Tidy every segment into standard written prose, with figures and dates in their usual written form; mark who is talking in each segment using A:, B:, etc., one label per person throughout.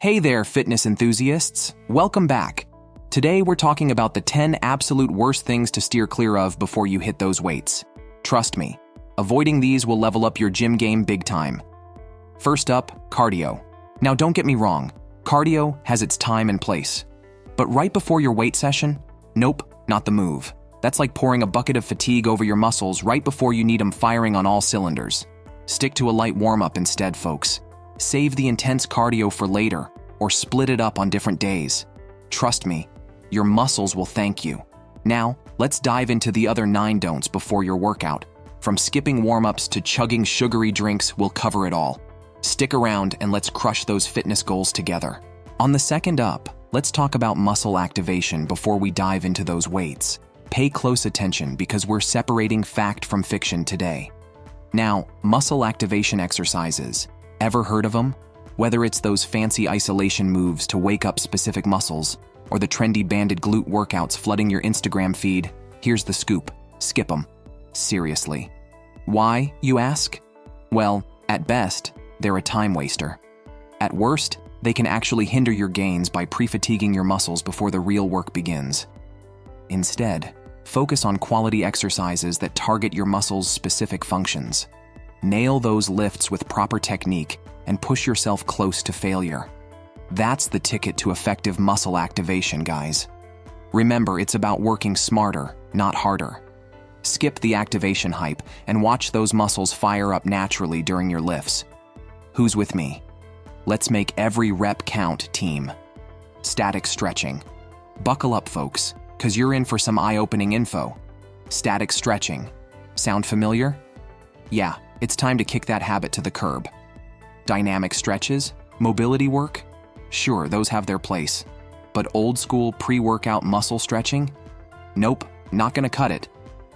A: Hey there, fitness enthusiasts. Welcome back. Today we're talking about the 10 absolute worst things to steer clear of before you hit those weights. Trust me, avoiding these will level up your gym game big time. First up, cardio. Now don't get me wrong, cardio has its time and place. But right before your weight session? Nope, not the move. That's like pouring a bucket of fatigue over your muscles right before you need them firing on all cylinders. Stick to a light warm-up instead, folks. Save the intense cardio for later, or split it up on different days. Trust me, your muscles will thank you. Now, let's dive into the other 9 don'ts before your workout. From skipping warm-ups to chugging sugary drinks, we'll cover it all. Stick around and let's crush those fitness goals together. On the second up, let's talk about muscle activation before we dive into those weights. Pay close attention because we're separating fact from fiction today. Now, muscle activation exercises. Ever heard of them? Whether it's those fancy isolation moves to wake up specific muscles, or the trendy banded glute workouts flooding your Instagram feed, here's the scoop. Skip them. Seriously. Why, you ask? Well, at best, they're a time waster. At worst, they can actually hinder your gains by pre-fatiguing your muscles before the real work begins. Instead, focus on quality exercises that target your muscles' specific functions. Nail those lifts with proper technique and push yourself close to failure. That's the ticket to effective muscle activation, guys. Remember, it's about working smarter, not harder. Skip the activation hype and watch those muscles fire up naturally during your lifts. Who's with me? Let's make every rep count, team. Static stretching. Buckle up, folks, because you're in for some eye-opening info. Static stretching. Sound familiar? Yeah, it's time to kick that habit to the curb. Dynamic stretches? Mobility work? Sure, those have their place. But old-school pre-workout muscle stretching? Nope, not gonna cut it.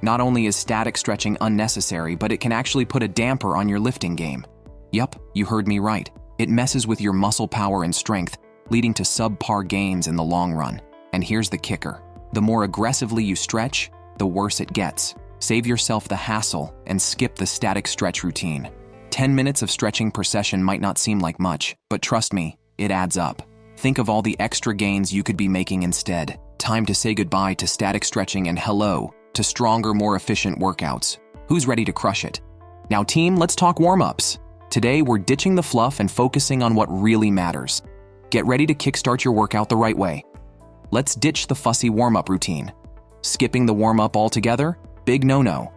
A: Not only is static stretching unnecessary, but it can actually put a damper on your lifting game. Yup, you heard me right. It messes with your muscle power and strength, leading to subpar gains in the long run. And here's the kicker. The more aggressively you stretch, the worse it gets. Save yourself the hassle and skip the static stretch routine. 10 minutes of stretching per session might not seem like much, but trust me, it adds up. Think of all the extra gains you could be making instead. Time to say goodbye to static stretching and hello to stronger, more efficient workouts. Who's ready to crush it? Now team, let's talk warm-ups. Today, we're ditching the fluff and focusing on what really matters. Get ready to kickstart your workout the right way. Let's ditch the fussy warm-up routine. Skipping the warm-up altogether? Big no-no.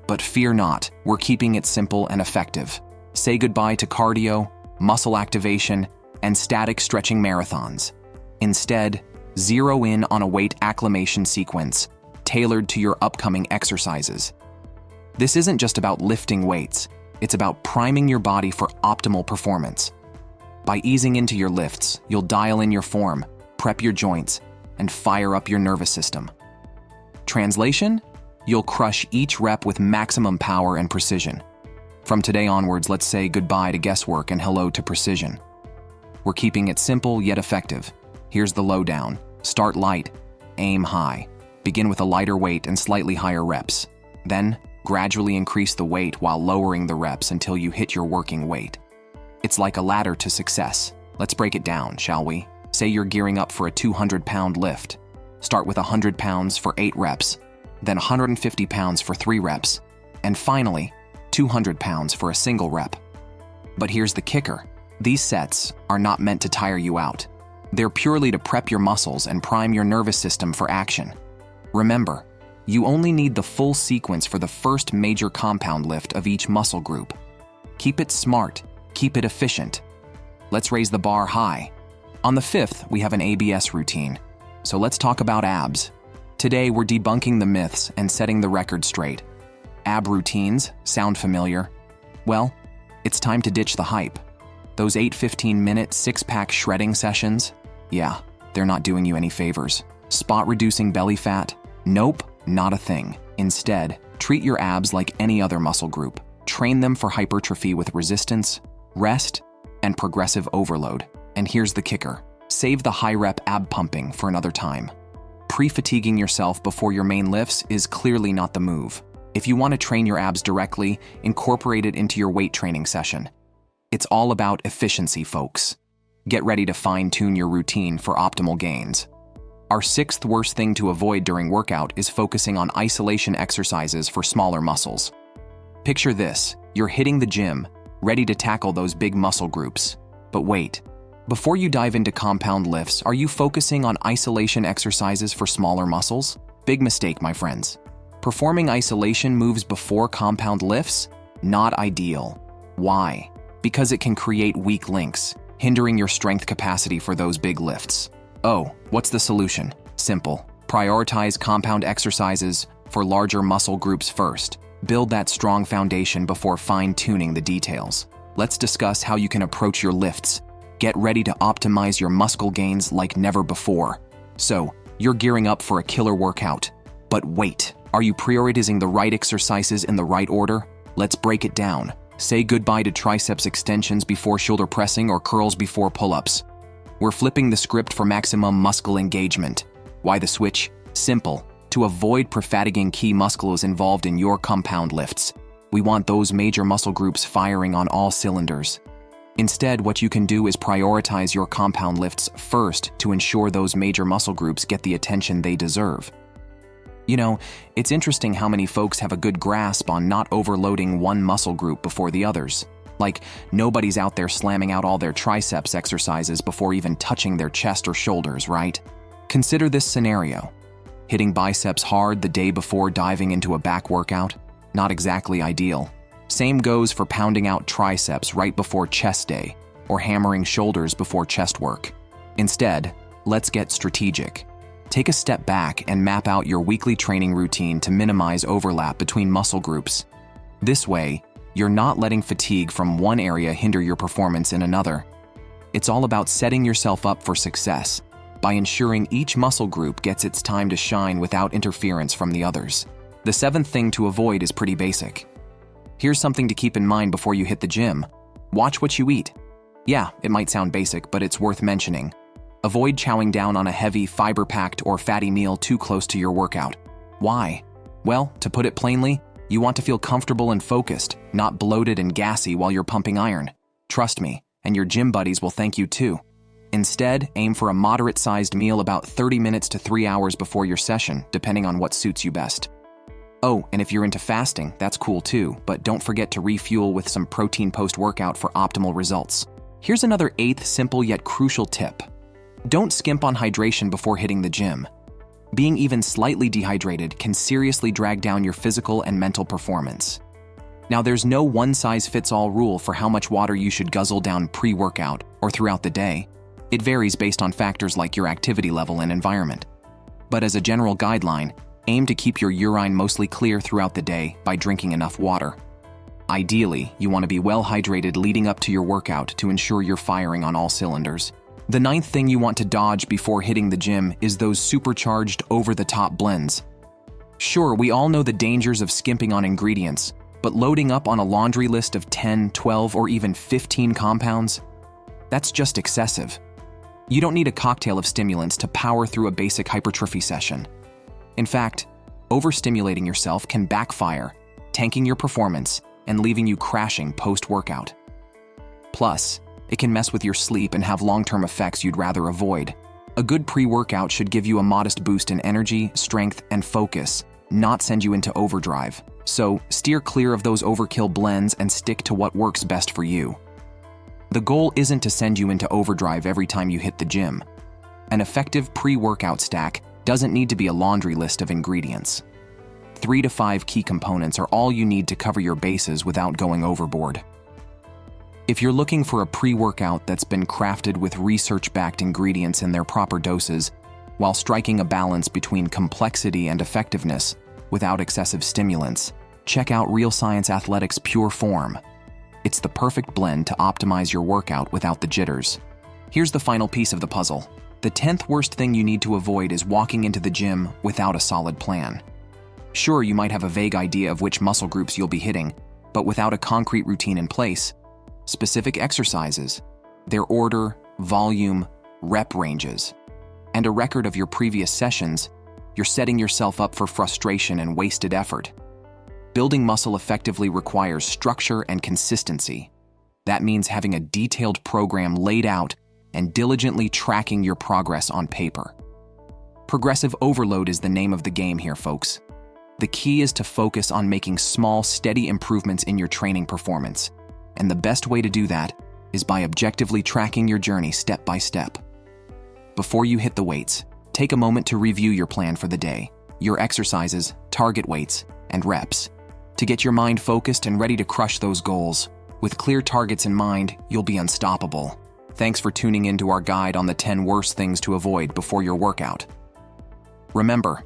A: But fear not, we're keeping it simple and effective. Say goodbye to cardio, muscle activation, and static stretching marathons. Instead, zero in on a weight acclimation sequence tailored to your upcoming exercises. This isn't just about lifting weights. It's about priming your body for optimal performance. By easing into your lifts, you'll dial in your form, prep your joints, and fire up your nervous system. Translation? You'll crush each rep with maximum power and precision. From today onwards, let's say goodbye to guesswork and hello to precision. We're keeping it simple yet effective. Here's the lowdown. Start light, aim high. Begin with a lighter weight and slightly higher reps. Then, gradually increase the weight while lowering the reps until you hit your working weight. It's like a ladder to success. Let's break it down, shall we? Say you're gearing up for a 200-pound lift. Start with 100 pounds for 8 reps, then 150 pounds for 3 reps, and finally, 200 pounds for a single rep. But here's the kicker. These sets are not meant to tire you out. They're purely to prep your muscles and prime your nervous system for action. Remember, you only need the full sequence for the first major compound lift of each muscle group. Keep it smart, keep it efficient. Let's raise the bar high. On the 5th, we have an ABS routine. So let's talk about abs. Today, we're debunking the myths and setting the record straight. Ab routines sound familiar? Well, it's time to ditch the hype. Those 8 15-minute six-pack shredding sessions? Yeah, they're not doing you any favors. Spot-reducing belly fat? Nope, not a thing. Instead, treat your abs like any other muscle group. Train them for hypertrophy with resistance, rest, and progressive overload. And here's the kicker. Save the high-rep ab pumping for another time. Pre-fatiguing yourself before your main lifts is clearly not the move. If you want to train your abs directly, incorporate it into your weight training session. It's all about efficiency, folks. Get ready to fine-tune your routine for optimal gains. Our sixth worst thing to avoid during workout is focusing on isolation exercises for smaller muscles. Picture this: you're hitting the gym, ready to tackle those big muscle groups. But wait, before you dive into compound lifts, are you focusing on isolation exercises for smaller muscles? Big mistake, my friends. Performing isolation moves before compound lifts? Not ideal. Why? Because it can create weak links, hindering your strength capacity for those big lifts. Oh, what's the solution? Simple. Prioritize compound exercises for larger muscle groups first. Build that strong foundation before fine-tuning the details. Let's discuss how you can approach your lifts. Get ready to optimize your muscle gains like never before. So, you're gearing up for a killer workout. But wait, are you prioritizing the right exercises in the right order? Let's break it down. Say goodbye to triceps extensions before shoulder pressing or curls before pull-ups. We're flipping the script for maximum muscle engagement. Why the switch? Simple. To avoid fatiguing key muscles involved in your compound lifts. We want those major muscle groups firing on all cylinders. Instead, what you can do is prioritize your compound lifts first to ensure those major muscle groups get the attention they deserve. You know, it's interesting how many folks have a good grasp on not overloading one muscle group before the others. Like, nobody's out there slamming out all their triceps exercises before even touching their chest or shoulders, right? Consider this scenario. Hitting biceps hard the day before diving into a back workout? Not exactly ideal. Same goes for pounding out triceps right before chest day, or hammering shoulders before chest work. Instead, let's get strategic. Take a step back and map out your weekly training routine to minimize overlap between muscle groups. This way, you're not letting fatigue from one area hinder your performance in another. It's all about setting yourself up for success by ensuring each muscle group gets its time to shine without interference from the others. The seventh thing to avoid is pretty basic. Here's something to keep in mind before you hit the gym. Watch what you eat. Yeah, it might sound basic, but it's worth mentioning. Avoid chowing down on a heavy, fiber-packed or fatty meal too close to your workout. Why? Well, to put it plainly, you want to feel comfortable and focused, not bloated and gassy while you're pumping iron. Trust me, and your gym buddies will thank you too. Instead, aim for a moderate-sized meal about 30 minutes to 3 hours before your session, depending on what suits you best. Oh, and if you're into fasting, that's cool too, but don't forget to refuel with some protein post-workout for optimal results. Here's another eighth simple yet crucial tip. Don't skimp on hydration before hitting the gym. Being even slightly dehydrated can seriously drag down your physical and mental performance. Now, there's no one-size-fits-all rule for how much water you should guzzle down pre-workout or throughout the day. It varies based on factors like your activity level and environment. But as a general guideline, aim to keep your urine mostly clear throughout the day by drinking enough water. Ideally, you want to be well hydrated leading up to your workout to ensure you're firing on all cylinders. The ninth thing you want to dodge before hitting the gym is those supercharged, over-the-top blends. Sure, we all know the dangers of skimping on ingredients, but loading up on a laundry list of 10, 12, or even 15 compounds? That's just excessive. You don't need a cocktail of stimulants to power through a basic hypertrophy session. In fact, overstimulating yourself can backfire, tanking your performance and leaving you crashing post-workout. Plus, it can mess with your sleep and have long-term effects you'd rather avoid. A good pre-workout should give you a modest boost in energy, strength, and focus, not send you into overdrive. So, steer clear of those overkill blends and stick to what works best for you. The goal isn't to send you into overdrive every time you hit the gym. An effective pre-workout stack doesn't need to be a laundry list of ingredients. 3 to 5 key components are all you need to cover your bases without going overboard. If you're looking for a pre-workout that's been crafted with research-backed ingredients in their proper doses, while striking a balance between complexity and effectiveness without excessive stimulants, check out Real Science Athletics Pure Form. It's the perfect blend to optimize your workout without the jitters. Here's the final piece of the puzzle. The 10th worst thing you need to avoid is walking into the gym without a solid plan. Sure, you might have a vague idea of which muscle groups you'll be hitting, but without a concrete routine in place, specific exercises, their order, volume, rep ranges, and a record of your previous sessions, you're setting yourself up for frustration and wasted effort. Building muscle effectively requires structure and consistency. That means having a detailed program laid out and diligently tracking your progress on paper. Progressive overload is the name of the game here, folks. The key is to focus on making small, steady improvements in your training performance, and the best way to do that is by objectively tracking your journey step by step. Before you hit the weights, take a moment to review your plan for the day, your exercises, target weights, and reps, to get your mind focused and ready to crush those goals. With clear targets in mind, you'll be unstoppable. Thanks for tuning in to our guide on the 10 worst things to avoid before your workout. Remember,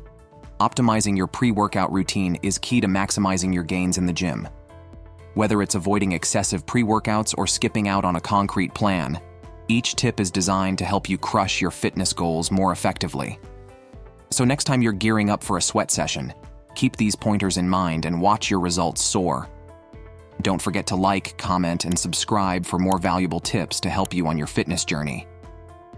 A: optimizing your pre-workout routine is key to maximizing your gains in the gym. Whether it's avoiding excessive pre-workouts or skipping out on a concrete plan, each tip is designed to help you crush your fitness goals more effectively. So next time you're gearing up for a sweat session, keep these pointers in mind and watch your results soar. Don't forget to like, comment, and subscribe for more valuable tips to help you on your fitness journey.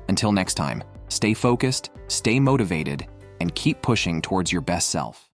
A: Until next time, stay focused, stay motivated, and keep pushing towards your best self.